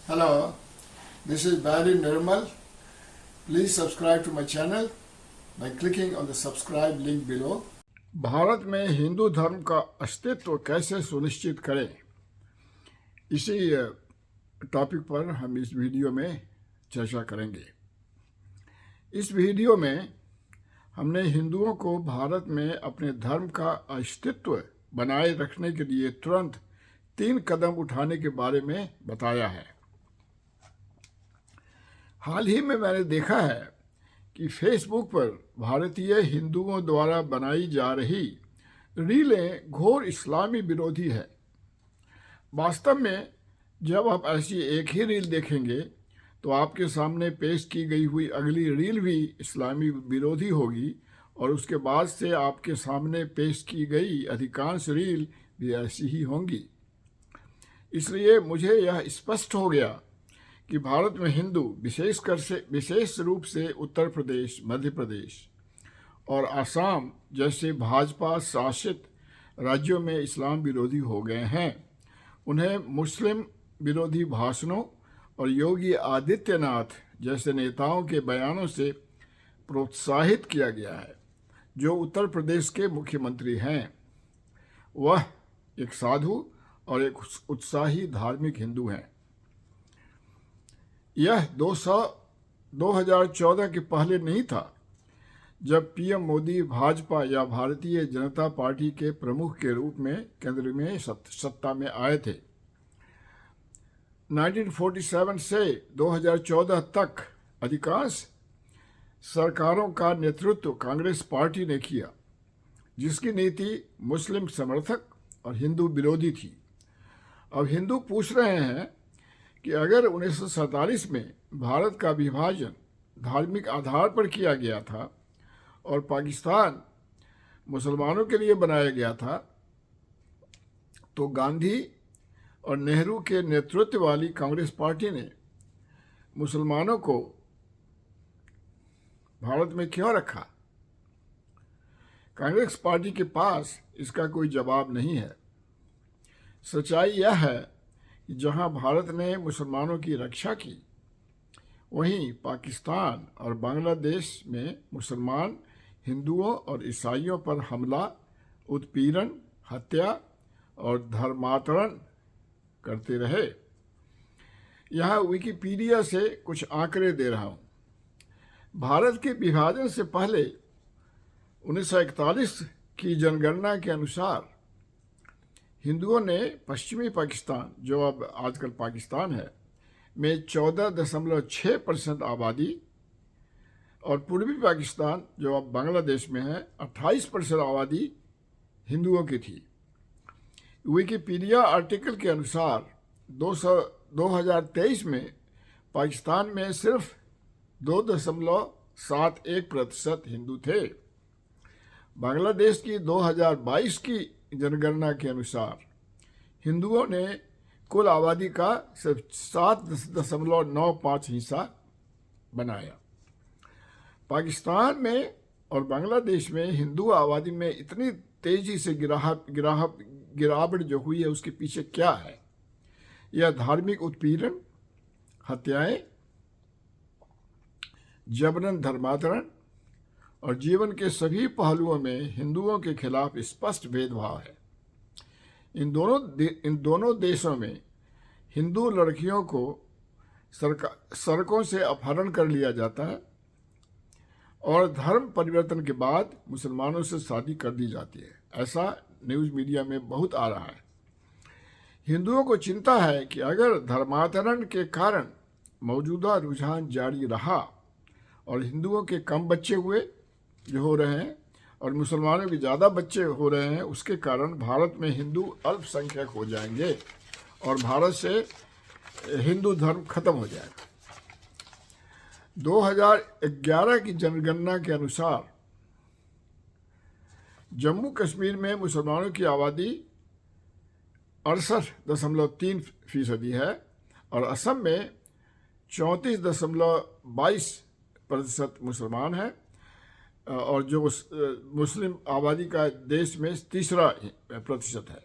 Hello, this is Barry Nirmal. Please subscribe to my channel by clicking on the subscribe link below. Bharat में हिंदू धर्म का अस्तित्व कैसे सुनिश्चित करें, इसी टॉपिक पर हम इस वीडियो में चर्चा करेंगे। इस वीडियो में हमने हिंदुओं को भारत में अपने धर्म का अस्तित्व बनाए रखने के लिए तुरंत 3 कदम उठाने के बारे में बताया है। हाल ही में मैंने देखा है कि फेसबुक पर भारतीय हिंदुओं द्वारा बनाई जा रही रीलें घोर इस्लामी विरोधी है। वास्तव में जब आप ऐसी एक ही रील देखेंगे तो आपके सामने पेश की गई हुई अगली रील भी इस्लामी विरोधी होगी और उसके बाद से आपके सामने पेश की गई अधिकांश रील भी ऐसी ही होंगी। इसलिए मुझे यह स्पष्ट हो गया कि भारत में हिंदू विशेष रूप से उत्तर प्रदेश, मध्य प्रदेश और असम जैसे भाजपा शासित राज्यों में इस्लाम विरोधी हो गए हैं। उन्हें मुस्लिम विरोधी भाषणों और योगी आदित्यनाथ जैसे नेताओं के बयानों से प्रोत्साहित किया गया है, जो उत्तर प्रदेश के मुख्यमंत्री हैं। वह एक साधु और एक उत्साही धार्मिक हिंदू हैं। यह 2014 के पहले नहीं था, जब पीएम मोदी भाजपा या भारतीय जनता पार्टी के प्रमुख के रूप में केंद्र में सत्ता में आए थे। 1947 से 2014 तक अधिकांश सरकारों का नेतृत्व कांग्रेस पार्टी ने किया, जिसकी नीति मुस्लिम समर्थक और हिंदू विरोधी थी। अब हिंदू पूछ रहे हैं कि अगर 1947 में भारत का विभाजन धार्मिक आधार पर किया गया था और पाकिस्तान मुसलमानों के लिए बनाया गया था, तो गांधी और नेहरू के नेतृत्व वाली कांग्रेस पार्टी ने मुसलमानों को भारत में क्यों रखा? कांग्रेस पार्टी के पास इसका कोई जवाब नहीं है। सच्चाई यह है कि जहां भारत ने मुसलमानों की रक्षा की, वहीं पाकिस्तान और बांग्लादेश में मुसलमान हिंदुओं और ईसाइयों पर हमला, उत्पीड़न, हत्या और धर्मांतरण करते रहे। यहाँ विकिपीडिया से कुछ आंकड़े दे रहा हूँ। भारत के विभाजन से पहले 1941 की जनगणना के अनुसार हिंदुओं ने पश्चिमी पाकिस्तान, जो अब आजकल पाकिस्तान है, में 14.6% आबादी और पूर्वी पाकिस्तान, जो अब बांग्लादेश में है, 28% आबादी हिंदुओं की थी। विकिपीडिया आर्टिकल के अनुसार 2023 में पाकिस्तान में सिर्फ 2.71% हिंदू थे। बांग्लादेश की 2022 की जनगणना के अनुसार हिंदुओं ने कुल आबादी का सिर्फ 7.95 हिस्सा बनाया। पाकिस्तान में और बांग्लादेश में हिंदू आबादी में इतनी तेजी से गिरावट जो हुई है, उसके पीछे क्या है? यह धार्मिक उत्पीड़न, हत्याएं, जबरन धर्मांतरण और जीवन के सभी पहलुओं में हिंदुओं के खिलाफ स्पष्ट भेदभाव है। इन दोनों देशों में हिंदू लड़कियों को सड़कों से अपहरण कर लिया जाता है और धर्म परिवर्तन के बाद मुसलमानों से शादी कर दी जाती है। ऐसा न्यूज़ मीडिया में बहुत आ रहा है। हिंदुओं को चिंता है कि अगर धर्मांतरण के कारण मौजूदा रुझान जारी रहा और हिंदुओं के कम बच्चे हो रहे हैं और मुसलमानों के ज़्यादा बच्चे हो रहे हैं, उसके कारण भारत में हिंदू अल्पसंख्यक हो जाएंगे और भारत से हिंदू धर्म खत्म हो जाएगा। 2011 की जनगणना के अनुसार जम्मू कश्मीर में मुसलमानों की आबादी 68.3% है और असम में 34.22% मुसलमान हैं और जो मुस्लिम आबादी का देश में तीसरा प्रतिशत है।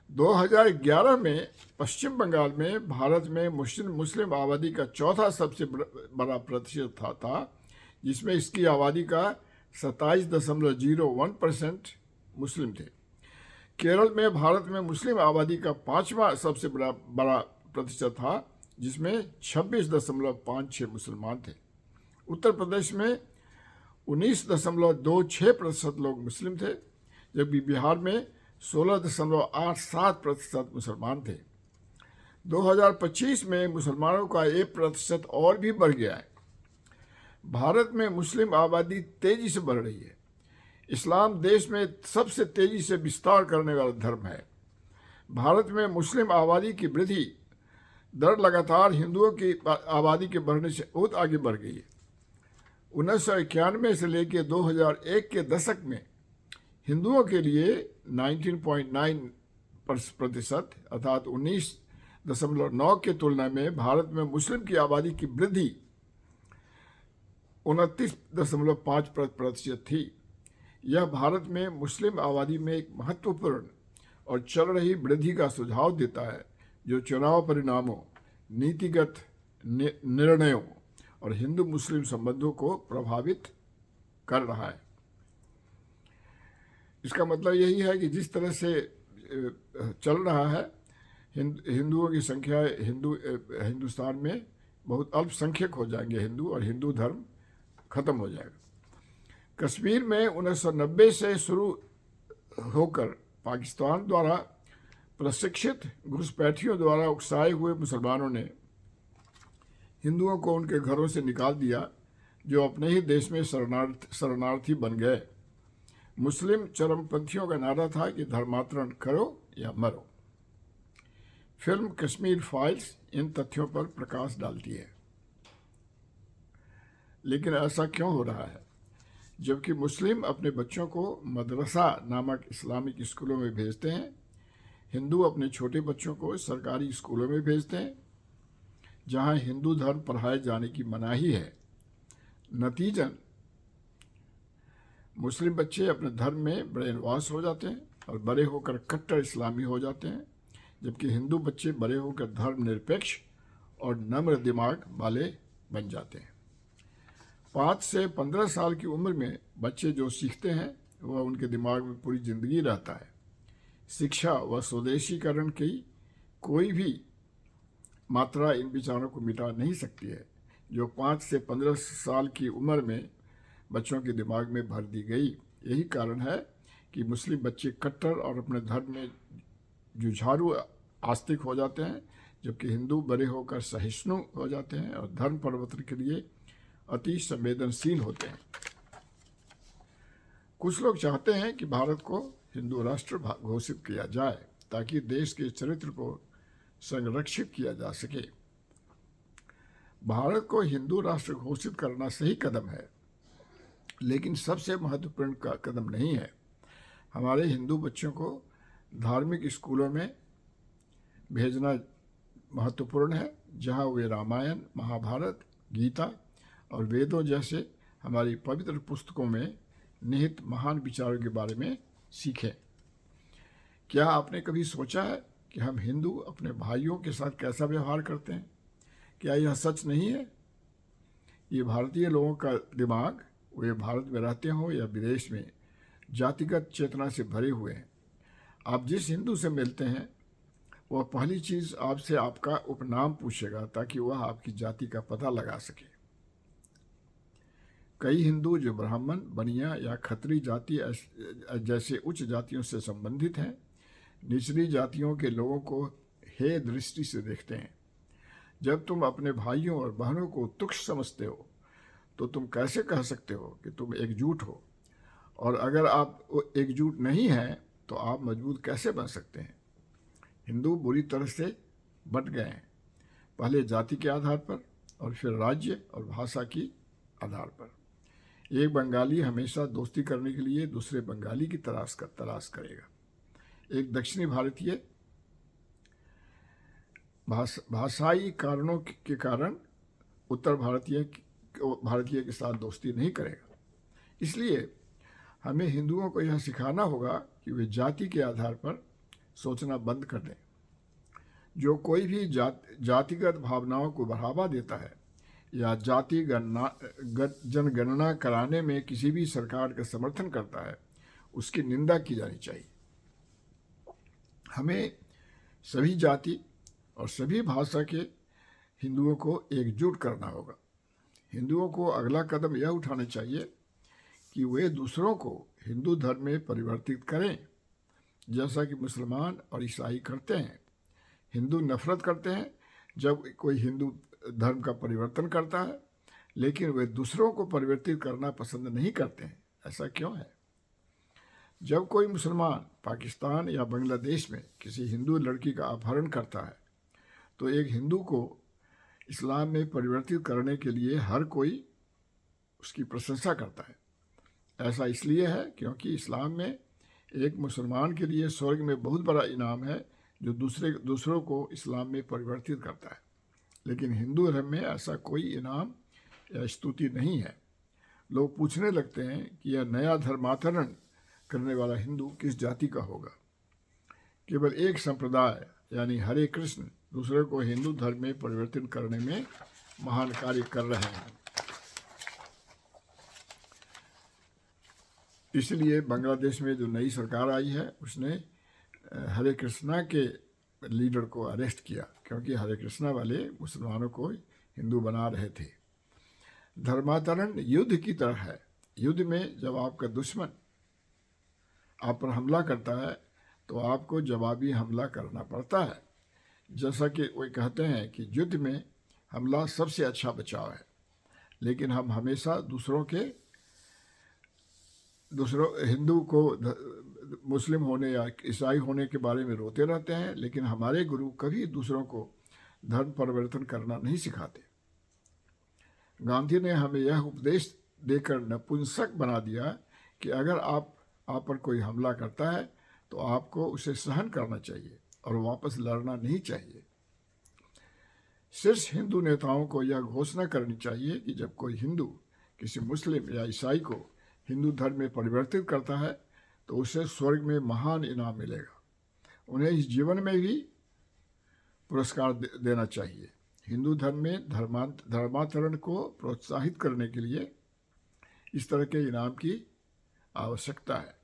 2011 में पश्चिम बंगाल में भारत में मुस्लिम आबादी का चौथा सबसे बड़ा प्रतिशत था, जिसमें इसकी आबादी का 27.01% मुस्लिम थे। केरल में भारत में मुस्लिम आबादी का पांचवा सबसे बड़ा प्रतिशत था, जिसमें 26.56 मुसलमान थे। उत्तर प्रदेश में 19.26% लोग मुस्लिम थे, जबकि बिहार में 16.87% मुसलमान थे। 2025 में मुसलमानों का 1% और भी बढ़ गया है। भारत में मुस्लिम आबादी तेजी से बढ़ रही है। इस्लाम देश में सबसे तेजी से विस्तार करने वाला धर्म है। भारत में मुस्लिम आबादी की वृद्धि दर लगातार हिंदुओं की आबादी के बढ़ने से बहुत आगे बढ़ गई है। 1991 से लेकर 2001 के दशक में हिंदुओं के लिए 19.9% अर्थात 19.9 के तुलना में भारत में मुस्लिम की आबादी की वृद्धि 29.5% थी। यह भारत में मुस्लिम आबादी में एक महत्वपूर्ण और चल रही वृद्धि का सुझाव देता है, जो चुनाव परिणामों, नीतिगत निर्णयों और हिंदू मुस्लिम संबंधों को प्रभावित कर रहा है। इसका मतलब यही है कि जिस तरह से चल रहा है, हिंदुओं की संख्या हिंदुस्तान में बहुत अल्पसंख्यक हो जाएंगे हिंदू, और हिंदू धर्म खत्म हो जाएगा। कश्मीर में 1990 से शुरू होकर पाकिस्तान द्वारा प्रशिक्षित घुसपैठियों द्वारा उकसाए हुए मुसलमानों ने हिंदुओं को उनके घरों से निकाल दिया, जो अपने ही देश में शरणार्थी बन गए। मुस्लिम चरमपंथियों का नारा था कि धर्मांतरण करो या मरो। फिल्म कश्मीर फाइल्स इन तथ्यों पर प्रकाश डालती है। लेकिन ऐसा क्यों हो रहा है? जबकि मुस्लिम अपने बच्चों को मदरसा नामक इस्लामिक स्कूलों में भेजते हैं, हिंदू अपने छोटे बच्चों को सरकारी स्कूलों में भेजते हैं, जहां हिंदू धर्म पढ़ाए जाने की मनाही है। नतीजन मुस्लिम बच्चे अपने धर्म में ब्रेन वॉश हो जाते हैं और बड़े होकर कट्टर इस्लामी हो जाते हैं, जबकि हिंदू बच्चे बड़े होकर धर्म निरपेक्ष और नम्र दिमाग वाले बन जाते हैं। 5 से 15 साल की उम्र में बच्चे जो सीखते हैं वह उनके दिमाग में पूरी जिंदगी रहता है। शिक्षा व स्वदेशीकरण की कोई भी मात्रा इन विचारों को मिटा नहीं सकती है, जो 5 से 15 साल की उम्र में बच्चों के दिमाग में भर दी गई। यही कारण है कि मुस्लिम बच्चे कट्टर और अपने धर्म में जुझारू आस्तिक हो जाते हैं, जबकि हिंदू बड़े होकर सहिष्णु हो जाते हैं और धर्म परिवर्तन के लिए अति संवेदनशील होते हैं। कुछ लोग चाहते हैं कि भारत को हिंदू राष्ट्र घोषित किया जाए, ताकि देश के चरित्र को संरक्षित किया जा सके। भारत को हिंदू राष्ट्र घोषित करना सही कदम है, लेकिन सबसे महत्वपूर्ण कदम नहीं है। हमारे हिंदू बच्चों को धार्मिक स्कूलों में भेजना महत्वपूर्ण है, जहां वे रामायण, महाभारत, गीता और वेदों जैसे हमारी पवित्र पुस्तकों में निहित महान विचारों के बारे में सीखें। क्या आपने कभी सोचा है कि हम हिंदू अपने भाइयों के साथ कैसा व्यवहार करते हैं? क्या यह सच नहीं है? ये भारतीय लोगों का दिमाग, वे भारत में रहते हों या विदेश में, जातिगत चेतना से भरे हुए हैं। आप जिस हिंदू से मिलते हैं वह पहली चीज़ आपसे आपका उपनाम पूछेगा, ताकि वह आपकी जाति का पता लगा सके। कई हिंदू जो ब्राह्मण, बनिया या खत्री जाति जैसे उच्च जातियों से संबंधित हैं, निचली जातियों के लोगों को हे दृष्टि से देखते हैं। जब तुम अपने भाइयों और बहनों को तुच्छ समझते हो, तो तुम कैसे कह सकते हो कि तुम एकजुट हो? और अगर आप एकजुट नहीं हैं, तो आप मजबूत कैसे बन सकते हैं? हिंदू बुरी तरह से बट गए हैं, पहले जाति के आधार पर और फिर राज्य और भाषा की आधार पर। एक बंगाली हमेशा दोस्ती करने के लिए दूसरे बंगाली की तलाश करेगा। एक दक्षिणी भारतीय भाषाई कारणों के कारण उत्तर भारतीय के साथ दोस्ती नहीं करेगा। इसलिए हमें हिंदुओं को यह सिखाना होगा कि वे जाति के आधार पर सोचना बंद कर दें। जो कोई भी जातिगत भावनाओं को बढ़ावा देता है या जाति जनगणना कराने में किसी भी सरकार का समर्थन करता है, उसकी निंदा की जानी चाहिए। हमें सभी जाति और सभी भाषा के हिंदुओं को एकजुट करना होगा। हिंदुओं को अगला कदम यह उठाना चाहिए कि वे दूसरों को हिंदू धर्म में परिवर्तित करें, जैसा कि मुसलमान और ईसाई करते हैं। हिंदू नफरत करते हैं जब कोई हिंदू धर्म का परिवर्तन करता है, लेकिन वे दूसरों को परिवर्तित करना पसंद नहीं करते हैं। ऐसा क्यों है? जब कोई मुसलमान पाकिस्तान या बांग्लादेश में किसी हिंदू लड़की का अपहरण करता है, तो एक हिंदू को इस्लाम में परिवर्तित करने के लिए हर कोई उसकी प्रशंसा करता है। ऐसा इसलिए है क्योंकि इस्लाम में एक मुसलमान के लिए स्वर्ग में बहुत बड़ा इनाम है जो दूसरों को इस्लाम में परिवर्तित करता है। लेकिन हिंदू धर्म में ऐसा कोई इनाम या स्तुति नहीं है। लोग पूछने लगते हैं कि यह नया धर्मांतरण करने वाला हिंदू किस जाति का होगा। केवल एक संप्रदाय यानी हरे कृष्ण दूसरे को हिंदू धर्म में परिवर्तित करने में महान कार्य कर रहे हैं। इसलिए बांग्लादेश में जो नई सरकार आई है उसने हरे कृष्णा के लीडर को अरेस्ट किया, क्योंकि हरे कृष्णा वाले मुसलमानों को हिंदू बना रहे थे। धर्मांतरण युद्ध की तरह है। युद्ध में जब आपका दुश्मन आप पर हमला करता है तो आपको जवाबी हमला करना पड़ता है। जैसा कि वे कहते हैं कि युद्ध में हमला सबसे अच्छा बचाव है, लेकिन हम हमेशा हिंदू को मुस्लिम होने या ईसाई होने के बारे में रोते रहते हैं, लेकिन हमारे गुरु कभी दूसरों को धर्म परिवर्तन करना नहीं सिखाते। गांधी ने हमें यह उपदेश देकर नपुंसक बना दिया कि अगर आप पर कोई हमला करता है तो आपको उसे सहन करना चाहिए और वापस लड़ना नहीं चाहिए। शीर्ष हिंदू नेताओं को यह घोषणा करनी चाहिए कि जब कोई हिंदू किसी मुस्लिम या ईसाई को हिंदू धर्म में परिवर्तित करता है तो उसे स्वर्ग में महान इनाम मिलेगा। उन्हें इस जीवन में भी पुरस्कार देना चाहिए। हिंदू धर्म में धर्मांतरण को प्रोत्साहित करने के लिए इस तरह के इनाम की आवश्यकता है।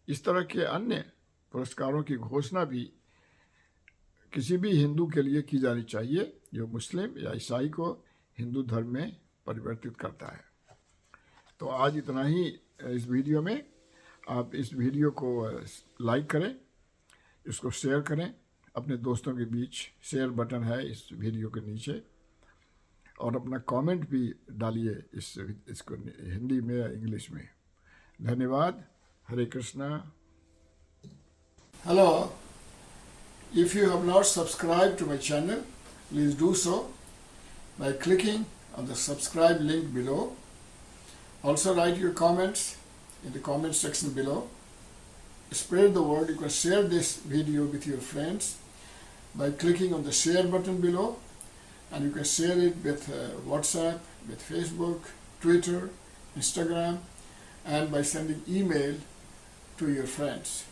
इस तरह के अन्य पुरस्कारों की घोषणा भी किसी भी हिंदू के लिए की जानी चाहिए जो मुस्लिम या ईसाई को हिंदू धर्म में परिवर्तित करता है। तो आज इतना ही इस वीडियो में। आप इस वीडियो को लाइक करें, इसको शेयर करें अपने दोस्तों के बीच। शेयर बटन है इस वीडियो के नीचे, और अपना कमेंट भी डालिए इसको हिंदी में या इंग्लिश में। धन्यवाद। Hare Krishna. Hello, if you have not subscribed to my channel, please do so by clicking on the subscribe link below. Also write your comments in the comment section below. Spread the word. You can share this video with your friends by clicking on the share button below, and you can share it with WhatsApp, with Facebook, Twitter, Instagram, and by sending email to your friends.